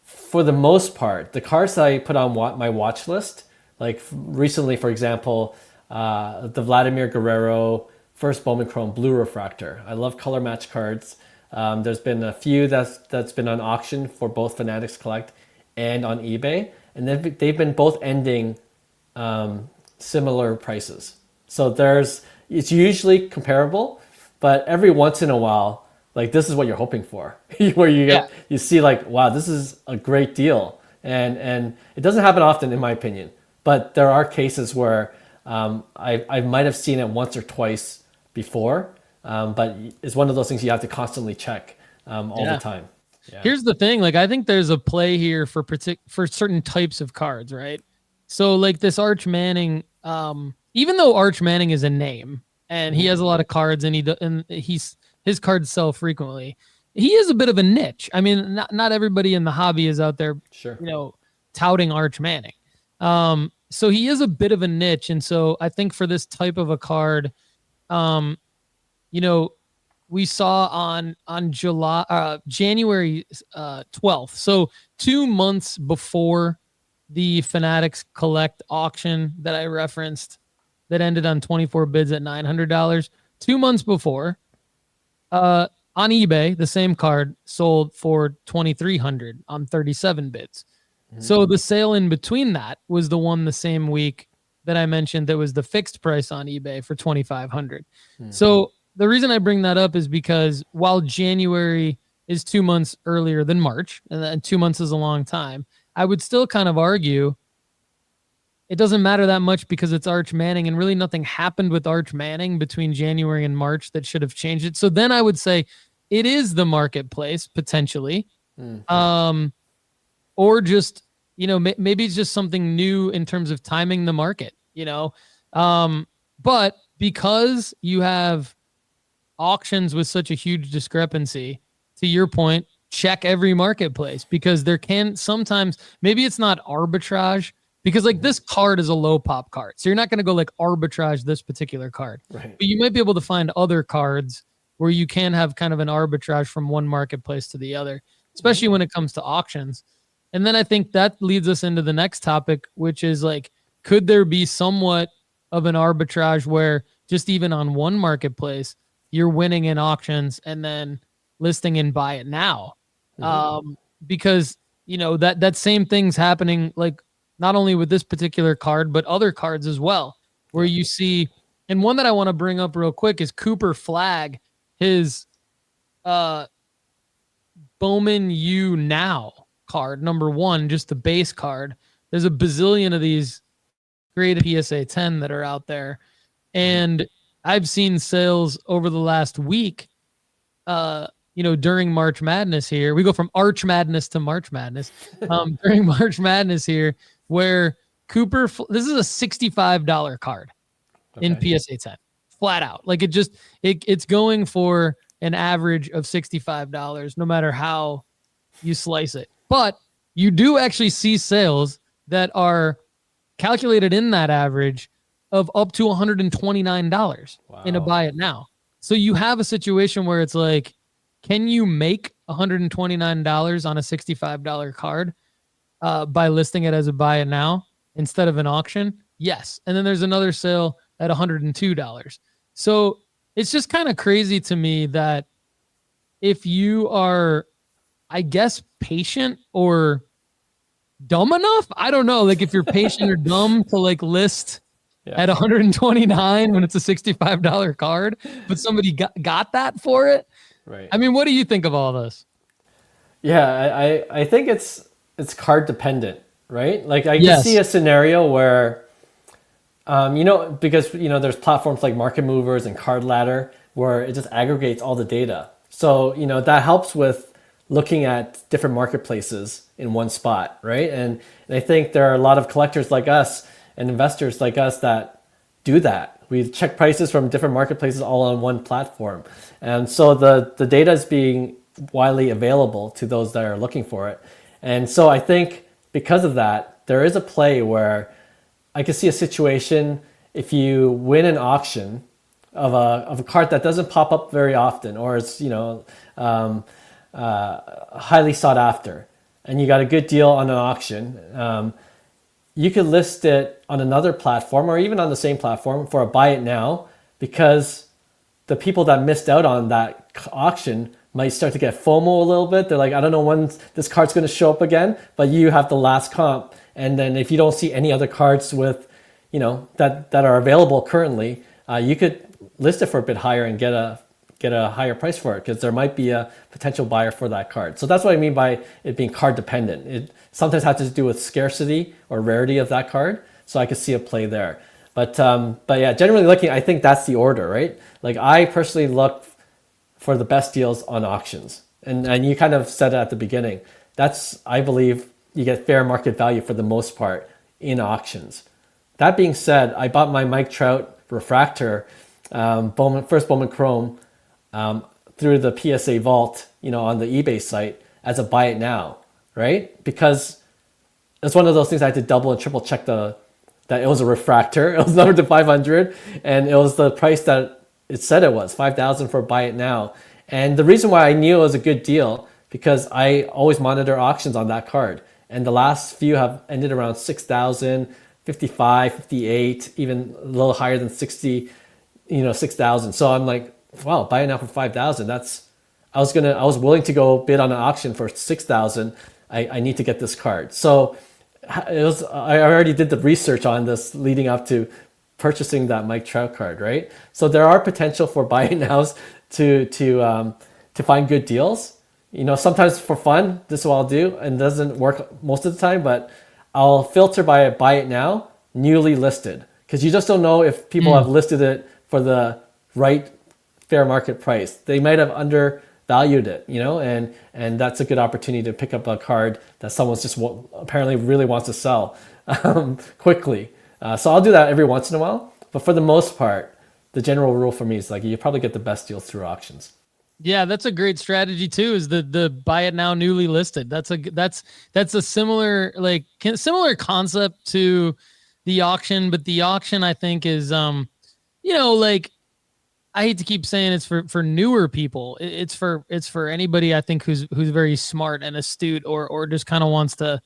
S1: for the most part, the cards that I put on my watch list, like recently, for example, the Vladimir Guerrero first Bowman Chrome Blue Refractor. I love color match cards. There's been a few that's been on auction for both Fanatics Collect and on eBay, and they've been both ending similar prices. So it's usually comparable, but every once in a while, like this is what you're hoping for, where you see like, wow, this is a great deal, and it doesn't happen often in my opinion, but there are cases where I might have seen it once or twice before, but it's one of those things you have to constantly check all the time. Yeah.
S2: Here's the thing, like I think there's a play here for certain types of cards, right? So like this Arch Manning, even though Arch Manning is a name and he has a lot of cards and he's his cards sell frequently. He is a bit of a niche. I mean, not everybody in the hobby is out there,
S1: Sure.
S2: touting Arch Manning. So he is a bit of a niche. And so I think for this type of a card, we saw on January 12th. So 2 months before the Fanatics Collect auction that I referenced that ended on 24 bids at $900. 2 months before, on eBay, the same card sold for $2,300 on 37 bids. Mm-hmm. So the sale in between that was the one the same week that I mentioned that was the fixed price on eBay for $2,500. Mm-hmm. So the reason I bring that up is because while January is 2 months earlier than March, and then 2 months is a long time, I would still kind of argue it doesn't matter that much because it's Arch Manning, and really nothing happened with Arch Manning between January and March that should have changed it. So then I would say it is the marketplace potentially, or just, maybe it's just something new in terms of timing the market, but because you have auctions with such a huge discrepancy, to your point, check every marketplace, because there can sometimes, maybe it's not arbitrage, because this card is a low pop card. So you're not going to go arbitrage this particular card. Right. But you might be able to find other cards where you can have kind of an arbitrage from one marketplace to the other, especially when it comes to auctions. And then I think that leads us into the next topic, which is could there be somewhat of an arbitrage where just even on one marketplace, you're winning in auctions and then listing in buy it now? Because, that same thing's happening, not only with this particular card, but other cards as well, where you see, and one that I want to bring up real quick is Cooper Flag, his Bowman U Now card, number 1, just the base card. There's a bazillion of these graded PSA 10 that are out there. And I've seen sales over the last week, during March Madness here. We go from Arch Madness to March Madness. During March Madness here, where this is a $65 card in PSA 10, flat out. It's going for an average of $65, no matter how you slice it. But you do actually see sales that are calculated in that average of up to $129 in a buy it now. So you have a situation where it's can you make $129 on a $65 card by listing it as a buy it now instead of an auction? Yes. And then there's another sale at $102. So it's just kind of crazy to me that if you are, I guess, patient or dumb enough, I don't know, if you're patient or dumb to list at 129 when it's a $65 card, but somebody got that for it. Right. I mean, what do you think of all this?
S1: Yeah, I think it's card dependent, right? I can see a scenario where, because, there's platforms like Market Movers and Card Ladder where it just aggregates all the data. So, that helps with looking at different marketplaces in one spot, right? And I think there are a lot of collectors like us and investors like us that do that. We check prices from different marketplaces all on one platform. And so the data is being widely available to those that are looking for it. And so I think because of that, there is a play where I can see a situation if you win an auction of a card that doesn't pop up very often, or is highly sought after, and you got a good deal on an auction, you could list it on another platform or even on the same platform for a buy it now, because the people that missed out on that auction might start to get FOMO a little bit. They're I don't know when this card's going to show up again, but you have the last comp. And then if you don't see any other cards with, that are available currently, you could list it for a bit higher and get a higher price for it, because there might be a potential buyer for that card. So that's what I mean by it being card dependent. It sometimes has to do with scarcity or rarity of that card. So I could see a play there. But yeah, generally looking, I think that's the order, right? I personally look for the best deals on auctions. And you kind of said it at the beginning. That's, I believe, you get fair market value for the most part in auctions. That being said, I bought my Mike Trout refractor, first Bowman Chrome, through the PSA vault, on the eBay site as a buy it now, right? Because it's one of those things I had to double and triple check that it was a refractor. It was numbered to 500, and it was the price that it said it was, 5,000 for buy it now. And the reason why I knew it was a good deal, because I always monitor auctions on that card. And the last few have ended around 6,000, 55, 58, even a little higher than 60, 6,000. So I'm like, wow, buy it now for 5,000. I was willing to go bid on an auction for 6,000. I need to get this card. So I already did the research on this leading up to purchasing that Mike Trout card, right? So there are potential for buy it nows to find good deals. Sometimes for fun, this is what I'll do, and it doesn't work most of the time, but I'll filter by a buy it now, newly listed, because you just don't know if people have listed it for the right fair market price. They might have undervalued it, and that's a good opportunity to pick up a card that someone's just apparently really wants to sell quickly. So I'll do that every once in a while, but for the most part, the general rule for me is like you probably get the best deals through auctions.
S2: Yeah, that's a great strategy too. Is the buy it now, newly listed. That's a similar concept to the auction, but the auction I think is like, I hate to keep saying it's for newer people. It's for anybody I think who's very smart and astute or just kind of wants to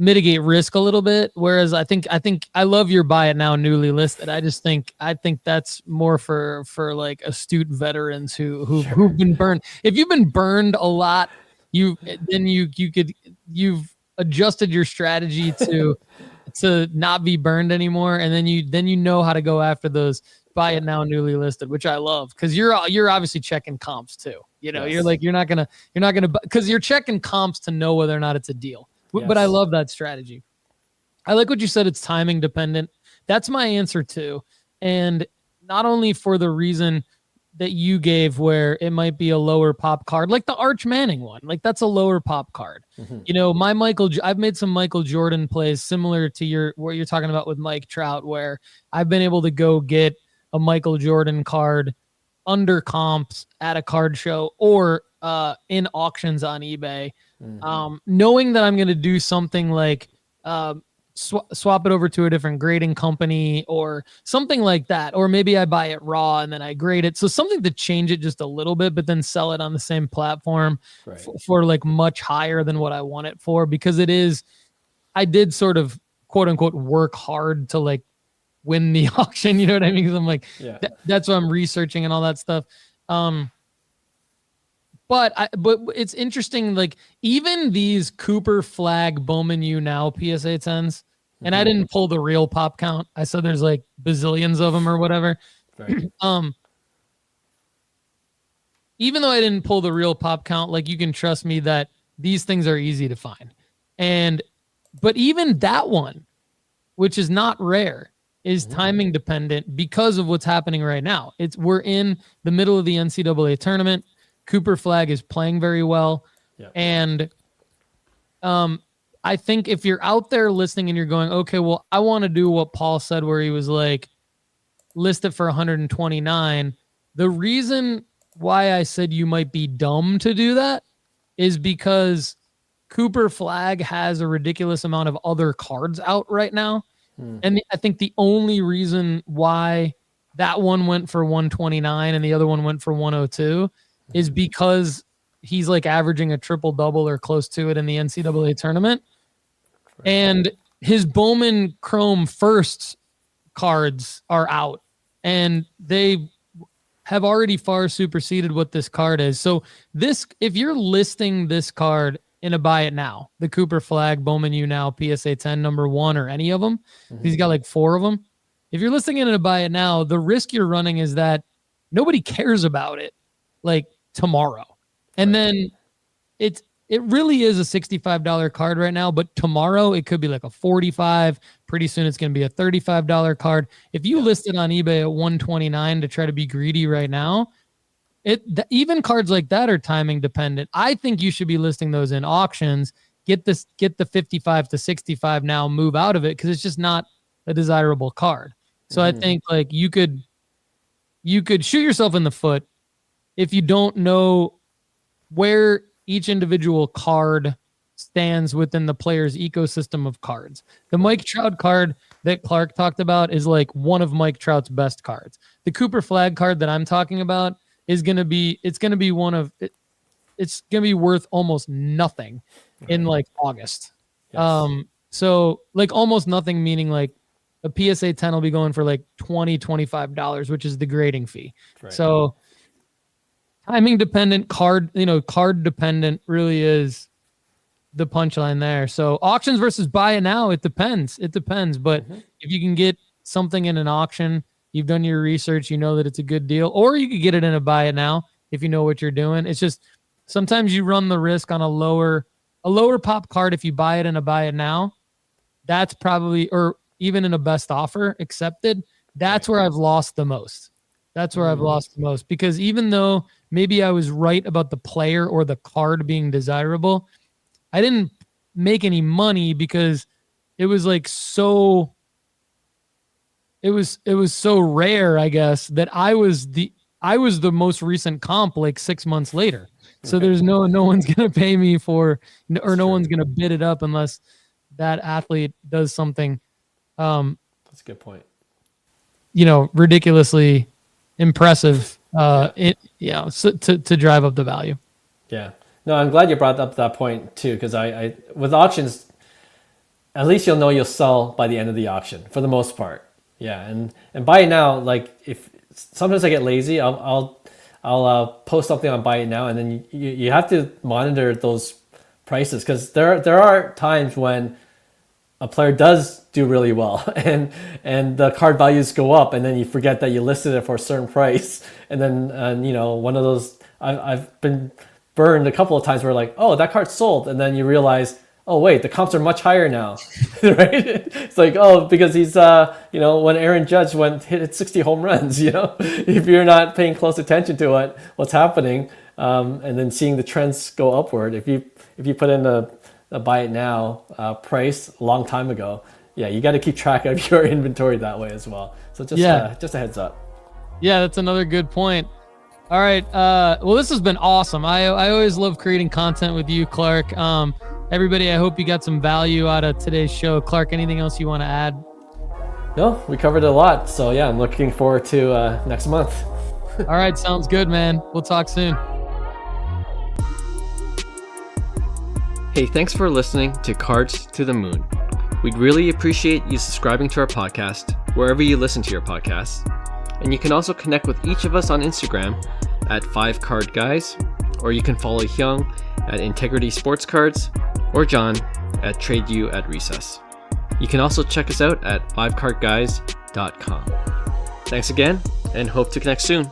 S2: mitigate risk a little bit. Whereas I think I love your buy it now, newly listed. I think that's more for like astute veterans who've been burned. If you've been burned a lot, you've adjusted your strategy to not be burned anymore, and then you know how to go after those buy it now, newly listed, which I love, because you're obviously checking comps too. Yes. You're not gonna because you're checking comps to know whether or not it's a deal. Yes. But I love that strategy. I like what you said. It's timing dependent. That's my answer too. And not only for the reason that you gave, where it might be a lower pop card, like the Arch Manning one, like that's a lower pop card. Mm-hmm. I've made some Michael Jordan plays similar to what you're talking about with Mike Trout, where I've been able to go get a Michael Jordan card under comps at a card show or in auctions on eBay. Mm-hmm. Knowing that I'm going to do something like swap it over to a different grading company or something like that. Or maybe I buy it raw and then I grade it. So something to change it just a little bit, but then sell it on the same platform for like much higher than what I want it for, because I did sort of quote unquote work hard to like win the auction. You know what I mean? Because I'm like, that's what I'm researching and all that stuff. But it's interesting, like even these Cooper Flag Bowman U Now PSA 10s, and I didn't pull the real pop count. I said there's like bazillions of them or whatever. Right. Even though I didn't pull the real pop count, like you can trust me that these things are easy to find. But even that one, which is not rare, is timing dependent because of what's happening right now. We're in the middle of the NCAA tournament. Cooper Flag is playing very well. Yeah. And I think if you're out there listening and you're going, okay, well, I want to do what Paul said, where he was like, list it for 129. The reason why I said you might be dumb to do that is because Cooper Flag has a ridiculous amount of other cards out right now. And I think the only reason why that one went for 129 and the other one went for 102 is because he's like averaging a triple double or close to it in the NCAA tournament. And his Bowman Chrome first cards are out and they have already far superseded what this card is. So if you're listing this card in a buy it now, the Cooper Flag Bowman U Now PSA 10 number 1 or any of them, he's got like 4 of them. If you're listing it in a buy it now, the risk you're running is that nobody cares about it like tomorrow. And then it really is a $65 card right now, but tomorrow it could be like a $45. Pretty soon it's going to be a $35 card. If you list it on eBay at $129 to try to be greedy right now, even cards like that are timing dependent. I think you should be listing those in auctions. Get the 55 to 65 now, move out of it, because it's just not a desirable card. So I think like you could shoot yourself in the foot if you don't know where each individual card stands within the player's ecosystem of cards. The Mike Trout card that Clark talked about is like one of Mike Trout's best cards. The Cooper Flag card that I'm talking about is going to be worth almost nothing in like August.
S1: Yes.
S2: So like almost nothing, meaning like a PSA 10 will be going for like $25, which is the grading fee. Right. So timing dependent card dependent really is the punchline there. So auctions versus buy it now, it depends. But if you can get something in an auction, you've done your research, you know that it's a good deal, or you could get it in a buy it now if you know what you're doing. It's just sometimes you run the risk on a lower pop card if you buy it in a buy it now. That's probably, or even in a best offer accepted, that's where I've lost the most. Because even though maybe I was right about the player or the card being desirable, I didn't make any money because it was like so it was so rare, I guess, that I was the most recent comp like 6 months later. So there's no one's going to pay me for, or no one's going to bid it up unless that athlete does something
S1: that's a good point.
S2: Ridiculously impressive to drive up the value.
S1: Yeah. No, I'm glad you brought up that point too, because I with auctions, at least you'll know you'll sell by the end of the auction for the most part. Yeah, and buy it now. Like if sometimes I get lazy, I'll post something on buy it now, and then you have to monitor those prices, because there are times when a player does do really well and the card values go up, and then you forget that you listed it for a certain price, and then one of those I've been burned a couple of times where like, oh, that card sold, and then you realize, oh wait, the comps are much higher now. Right? It's like, oh, because he's when Aaron Judge hit 60 home runs, if you're not paying close attention to what's happening, and then seeing the trends go upward, if you put in a buy it now price a long time ago, you got to keep track of your inventory that way as well. So just a heads up.
S2: Yeah, that's another good point. All right. Well, this has been awesome. I always love creating content with you, Clark. Everybody, I hope you got some value out of today's show. Clark, anything else you want to add?
S1: No, we covered a lot. So I'm looking forward to next month.
S2: All right. Sounds good, man. We'll talk soon.
S1: Hey, thanks for listening to Cards to the Moon. We'd really appreciate you subscribing to our podcast wherever you listen to your podcasts. And you can also connect with each of us on Instagram at 5cardguys, or you can follow Hyung at Integrity Sports Cards, or John at TradeU at Recess. You can also check us out at 5cardguys.com. Thanks again, and hope to connect soon.